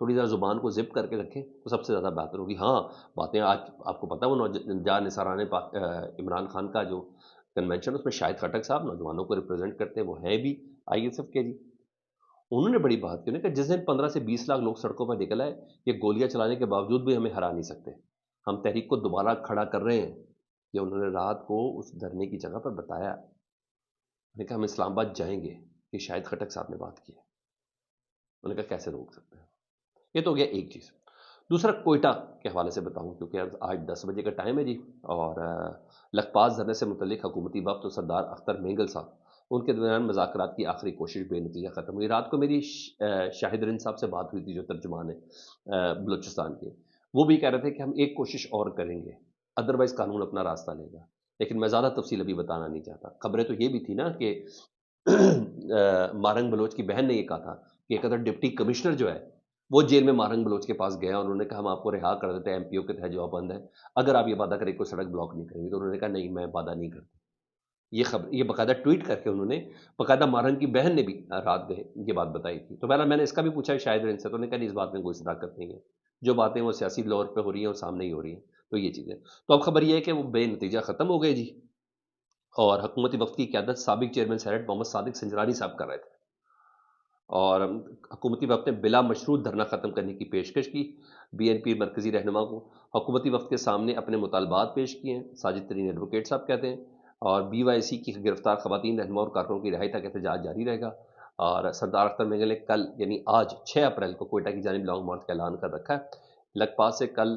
تھوڑی ذرا زبان کو زپ کر کے رکھیں تو سب سے زیادہ بہتر ہوگی. ہاں باتیں آج آپ کو پتہ وہ جا نثاران عمران خان کا جو کنونشن اس میں شاہد خٹک صاحب نوجوانوں کو ریپرزینٹ کرتے ہیں، وہ ہیں بھی آئی ایس ایف کے جی. انہوں نے بڑی بات کی، انہوں نے کہا جس دن 15 سے 20 لاکھ لوگ سڑکوں پر نکل آئے، یہ گولیاں چلانے کے باوجود بھی ہمیں ہرا نہیں سکتے. ہم تحریک کو دوبارہ کھڑا کر رہے ہیں. یہ انہوں نے رات کو اس دھرنے کی جگہ پر بتایا. انہوں نے کہا ہم اسلام آباد جائیں گے. یہ شاہد خٹک صاحب نے بات کی ہے. انہوں نے کہا کیسے روک سکتے ہیں. یہ تو ہو گیا ایک چیز. دوسرا کوئٹہ کے حوالے سے بتاؤں کیونکہ آج 10 بجے کا ٹائم ہے جی، اور لکھپاس دھرنے سے متعلق حکومتی وفد تو سردار اختر مینگل صاحب، ان کے دوران مذاکرات کی آخری کوشش بے نتیجہ ختم ہوئی. رات کو میری شاہد رند صاحب سے بات ہوئی تھی جو ترجمان ہے بلوچستان کے. وہ بھی کہہ رہے تھے کہ ہم ایک کوشش اور کریں گے، ادروائز قانون اپنا راستہ لے گا. لیکن میں زیادہ تفصیل ابھی بتانا نہیں چاہتا. خبریں تو یہ بھی تھی نا کہ مارنگ بلوچ کی بہن نے یہ کہا تھا کہ ایک ادھر ڈپٹی کمشنر جو ہے وہ جیل میں مارنگ بلوچ کے پاس گیا، انہوں نے کہا ہم آپ کو رہا کر دیتے ہیں، ایم پی او کے تحت جواب بند ہے اگر آپ یہ وعدہ کریں کوئی سڑک بلاک نہیں کریں گے. تو انہوں نے کہا نہیں میں وعدہ نہیں کرتا. یہ خبر یہ باقاعدہ ٹویٹ کر کے انہوں نے، باقاعدہ مارنگ کی بہن نے بھی رات گئے یہ بات بتائی تھی. تو بہرحال میں نے اس کا بھی پوچھا شاید ان سے، تو انہوں نے کہا نہیں اس بات میں کوئی صداقت نہیں ہے، جو باتیں وہ سیاسی طور پہ ہو رہی ہیں اور سامنے ہی ہو رہی ہیں. تو یہ چیزیں تو اب خبر یہ ہے کہ وہ بے نتیجہ ختم ہو گئے جی. اور حکومتی وفد کی قیادت سابق چیئرمین سینیٹ محمد صادق سنجرانی صاحب کر رہے تھے، اور حکومتی وفد نے بلا مشروط دھرنا ختم کرنے کی پیشکش کی. بی این پی مرکزی رہنما کو حکومتی وفد کے سامنے اپنے مطالبات پیش کیے ہیں. ساجد ترین ایڈوکیٹ صاحب کہتے ہیں، اور بی وائی سی کی گرفتار خواتین رہنما اور کارکنوں کی رہائی تک احتجاج جاری رہے گا. اور سردار اختر مینگل نے کل یعنی آج 6 اپریل کو کوئٹہ کی جانب لانگ مارچ کا اعلان کر رکھا ہے. لکھپاس سے کل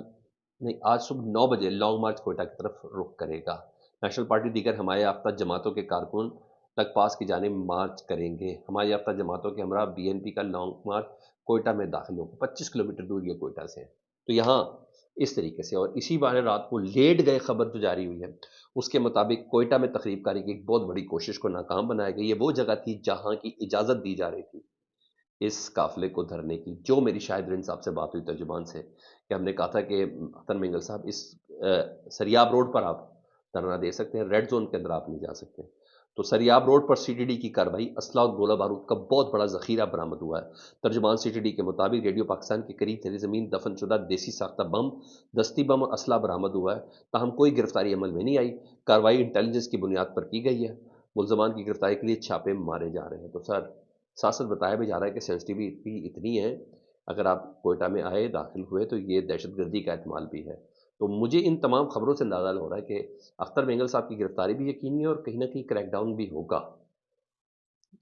نہیں آج صبح 9 بجے لانگ مارچ کوئٹہ کی طرف رخ کرے گا. نیشنل پارٹی دیگر حمایہ یافتہ جماعتوں کے کارکن لکھپاس کی جانب مارچ کریں گے. حمایہ یافتہ جماعتوں کے ہمراہ بی این پی کا لانگ مارچ کوئٹہ میں داخل ہوگا. 25 کلومیٹر دور یہ کوئٹہ سے ہے. تو یہاں اس طریقے سے، اور اسی بارے رات کو لیٹ گئے خبر جو جاری ہوئی ہے اس کے مطابق کوئٹہ میں تقریب کاری کی ایک بہت بڑی کوشش کو ناکام بنایا گیا. یہ وہ جگہ تھی جہاں کی اجازت دی جا رہی تھی اس قافلے کو دھرنے کی. جو میری شاہد رند صاحب سے بات ہوئی ترجمان سے، کہ ہم نے کہا تھا کہ اختر مینگل صاحب اس سریاب روڈ پر آپ دھرنا دے سکتے ہیں، ریڈ زون کے اندر آپ نہیں جا سکتے. تو سریاب روڈ پر سی ٹی ڈی کی کارروائی، اسلحہ اور گولہ بارود کا بہت بڑا ذخیرہ برآمد ہوا ہے. ترجمان سی ٹی ڈی کے مطابق ریڈیو پاکستان کے قریب زیر زمین دفن شدہ دیسی ساختہ بم، دستی بم اور اسلحہ برآمد ہوا ہے. تاہم کوئی گرفتاری عمل میں نہیں آئی. کارروائی انٹیلیجنس کی بنیاد پر کی گئی ہے. ملزمان کی گرفتاری کے لیے چھاپے مارے جا رہے ہیں. تو سر ساتھ ساتھ بتایا بھی جا رہا ہے کہ سینسٹیوٹی اتنی ہے، اگر آپ کوئٹہ میں آئے داخل ہوئے تو یہ دہشت گردی کا احتمال بھی ہے. تو مجھے ان تمام خبروں سے اندازہ ہو رہا ہے کہ اختر مینگل صاحب کی گرفتاری بھی یقینی ہے اور کہیں نہ کہیں کریک ڈاؤن بھی ہوگا.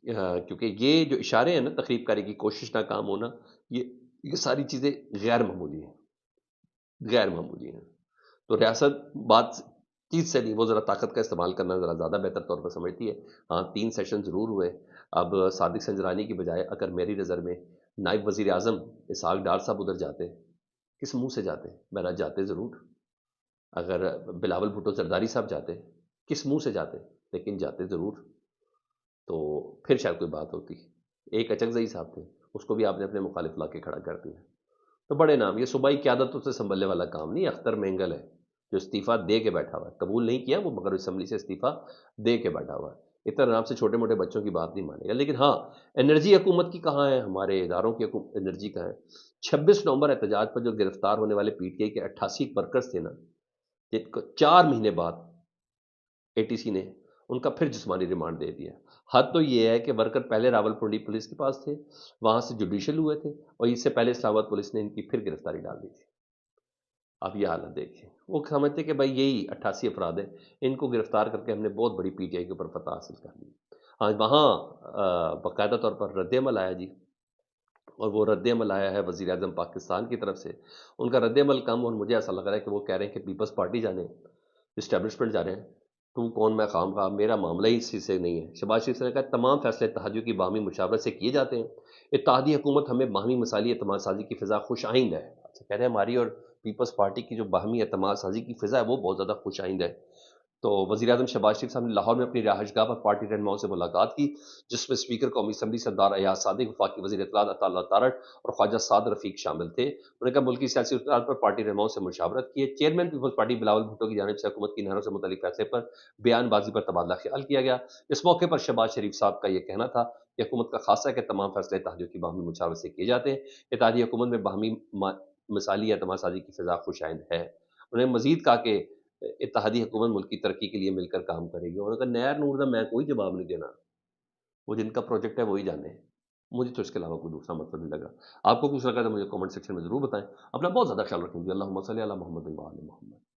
کیونکہ یہ جو اشارے ہیں نا تقریب کاری کی کوشش ناکام ہونا، یہ ساری چیزیں غیر معمولی ہیں، غیر معمولی ہیں. تو ریاست بات چیز سے نہیں، وہ ذرا طاقت کا استعمال کرنا ذرا زیادہ بہتر طور پر سمجھتی ہے. ہاں 3 سیشن ضرور ہوئے. اب صادق سنجرانی کی بجائے اگر میری نظر میں نائب وزیر اعظم اسحاق ڈار صاحب ادھر جاتے، کس منہ سے جاتے؟ میرا جاتے ضرور. اگر بلاول بھٹو زرداری صاحب جاتے، کس منہ سے جاتے؟ لیکن جاتے ضرور. تو پھر شاید کوئی بات ہوتی. ایک اچکزئی صاحب تھے، اس کو بھی آپ نے اپنے مخالف لا کے کھڑا کر دیا. تو بڑے نام، یہ صوبائی قیادتوں سے سنبھلنے والا کام نہیں. اختر مینگل ہے جو استعفیٰ دے کے بیٹھا ہوا ہے، قبول نہیں کیا وہ، مگر اسمبلی سے استعفیٰ دے کے بیٹھا ہوا ہے. اتنا نام سے چھوٹے موٹے بچوں کی بات نہیں مانے گا. لیکن ہاں انرجی حکومت کی کہاں ہے، ہمارے اداروں کی انرجی کہاں ہے. 26 نومبر احتجاج پر جو گرفتار ہونے والے پی ٹی آئی کے 88 ورکرز تھے نا، جن کو 4 مہینے بعد اے ٹی سی نے ان کا پھر جسمانی ریمانڈ دے دیا. حد تو یہ ہے کہ ورکر پہلے راول پنڈی پولیس کے پاس تھے، وہاں سے جوڈیشل ہوئے تھے، اور اس سے پہلے اسلام آباد پولیس نے ان کی پھر گرفتاری ڈال دی تھی. اب یہ حالت دیکھیں، وہ سمجھتے کہ بھائی یہی 88 افراد ہیں، ان کو گرفتار کر کے ہم نے بہت بڑی پی ٹی آئی کے اوپر فتح حاصل کر لی. ہاں وہاں باقاعدہ طور پر رد عمل آیا جی، اور وہ رد عمل آیا ہے وزیر اعظم پاکستان کی طرف سے. ان کا رد عمل کم، اور مجھے ایسا لگ رہا ہے کہ وہ کہہ رہے ہیں کہ پیپلز پارٹی جانے، اسٹیبلشمنٹ جا رہے ہیں، تو کون میں خام خواہ، میرا معاملہ ہی اسی سے نہیں ہے. شہباز شریف نے کہا تمام فیصلے اتحادیوں کی باہمی مشاورت سے کیے جاتے ہیں. اتحادی حکومت ہمیں باہمی مثالی اعتماد سازی کی فضا خوش آئند ہے. اچھا کہہ رہے ہیں ہماری اور پیپلز پارٹی کی جو باہمی اعتماد سازی کی فضا ہے وہ بہت زیادہ خوش آئند ہے. تو وزیر اعظم شہباز شریف صاحب نے لاہور میں اپنی رہائش گاہ پر پارٹی رہنماؤں سے ملاقات کی، جس میں اسپیکر قومی اسمبلی سردار ایاز صادق، وفاقی وزیر اطلاعات عطا اللہ تارڑ اور خواجہ سعد رفیق شامل تھے۔ انہوں نے کہا ملکی سیاسی صورتحال پر پارٹی رہنماؤں سے مشاورت کی ہے۔ Chairman Peoples Party Bilawal Bhutto کی جانب سے حکومت کی نہروں سے متعلق فیصلے پر بیان بازی پر تبادلہ خیال کیا گیا۔ اس موقع پر شہباز شریف صاحب کا یہ کہنا تھا کہ حکومت کا خاصہ ہے کہ تمام فیصلے اتحادیوں کی باہمی مشاورت سے کیے جاتے ہیں۔ اتحادی حکومت میں باہمی مثالی اعتماد سازی کی فضا خوش آئند ہے۔ انہوں نے مزید کہا کہ اتحادی حکومت ملک کی ترقی کے لیے مل کر کام کرے گی۔ انہوں نے کہا نیر نور دا میں کوئی جواب نہیں دینا، وہ جن کا پروجیکٹ ہے وہی جانے، مجھے تو اس کے علاوہ کوئی دوسرا مطلب نہیں لگا۔ آپ کو کچھ لگا تو مجھے کامنٹ سیکشن میں ضرور بتائیں۔ اپنا بہت زیادہ خیال رکھیں گے۔ اللہم صلی علی محمد و علی محمد۔